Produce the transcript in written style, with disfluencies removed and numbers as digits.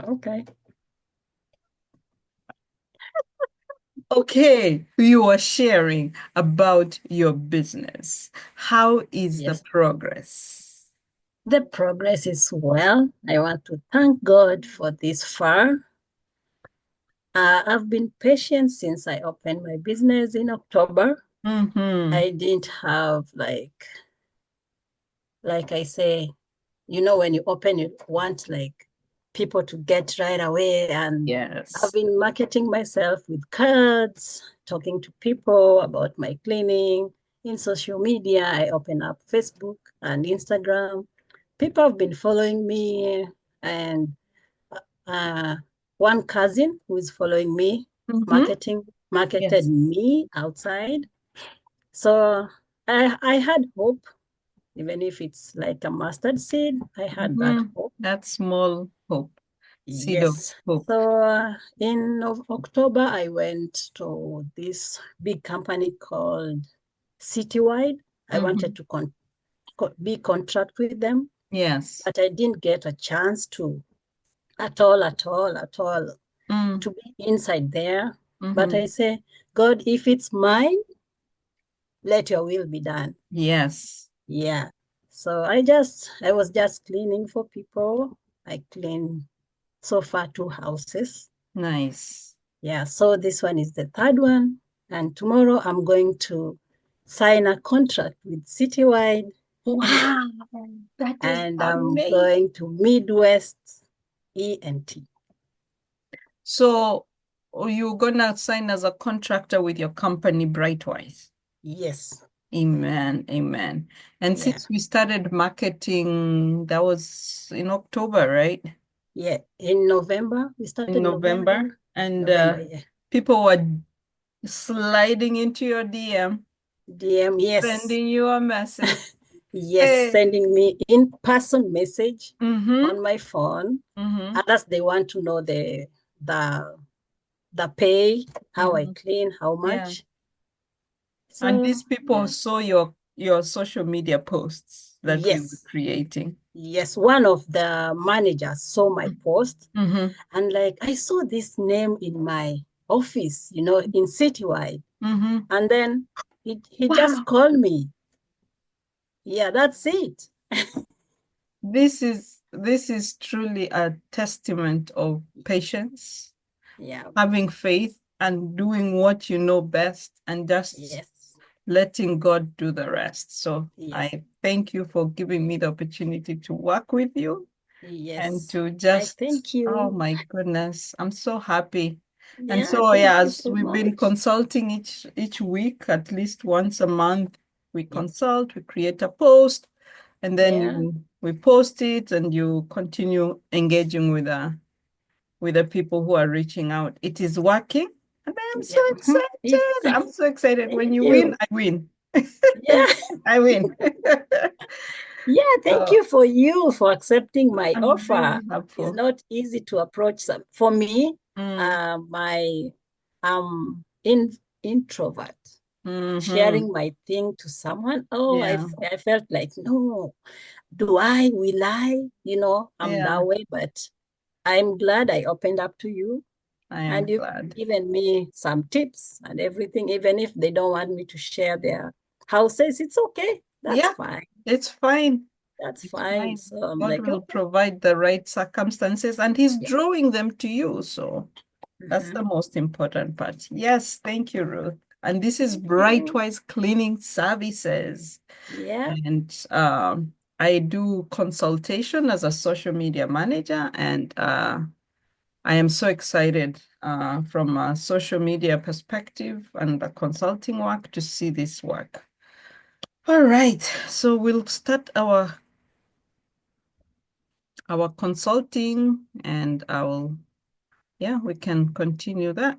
Okay. Okay, you are sharing about your business. How is the Yes. progress? The progress is well. I want to thank God for this far. I've been patient since I opened my business in October. Mm-hmm. I didn't have like I say, when you open, you want like people to get right away. And I've Yes. been marketing myself with cards, talking to people about my cleaning in social media. I open up Facebook and Instagram. People have been following me, and uh, one cousin who is following me, Mm-hmm. marketed Yes. me outside. So I had hope, even if it's like a mustard seed. I had that Mm-hmm. hope. That small hope, seed of Yes. hope. So in October, I went to this big company called Citywide. I wanted Mm-hmm. to be contract with them, Yes. but I didn't get a chance to at all Mm. to be inside there. But Mm-hmm. I say, God, if it's mine, let your will be done. Yes. Yeah. So I was just cleaning for people. I cleaned so far 2 houses. Nice. Yeah. So this one is the third one. And tomorrow I'm going to sign a contract with Citywide, Wow, that is and I'm amazing. going to Midwest ENT. So you're gonna sign as a contractor with your company, Brightwise. Yes. Amen. Amen. And Yeah. since we started marketing, that was in October, right? Yeah. In November, we In started November. November. And November, yeah. people were sliding into your DM, DM, yes. sending you a message. Yes, Hey. sending me in-person message Mm-hmm. on my phone. Mm-hmm. Others, they want to know the the pay, how I Mm-hmm. clean, how Yeah. much. And So these people yeah. saw your social media posts that we were Yes. creating. Yes. One of the managers saw my post, Mm-hmm. and like I saw this name in my office, in Citywide. Mm-hmm. And then he just Wow. called me. Yeah, that's it. This is truly a testament of patience, Yeah. having faith, and doing what you know best, and just Yes. letting God do the rest. So Yes. I thank you for giving me the opportunity to work with you and Yes. to I just, thank oh you. my goodness, I'm so happy. And Yeah, so yeah, thank you as so we've been much. consulting each week, at least once a month, we Yes. consult, we create a post, and then Yeah. we post it, and you continue engaging with the people who are reaching out. It is working, and I'm so Yeah. It's excited. I'm so excited. thank When you win, you. I win. Yeah. I win. Yeah, thank So you for accepting my I'm offer. really It's helpful. not easy to approach some. For me, Mm, my in introvert. mm-hmm. Sharing my thing to someone, oh, Yeah, I felt like, no, will I? I'm yeah, that way, but I'm glad I opened up to you, I and am you've glad. given me some tips and everything. Even if they don't want me to share their houses, it's okay. That's Yeah, fine. it's fine. That's It's fine. fine. So I'm God like, will okay. provide the right circumstances, and He's Yeah. drawing them to you. So that's the Mhm. most important part. Yes, thank you, Ruth. And this is Thank you. Brightwise Cleaning Services. Yeah. And I do consultation as a social media manager, and I am so excited from a social media perspective and the consulting work to see this work. All right, so we'll start our consulting, and yeah, we can continue that.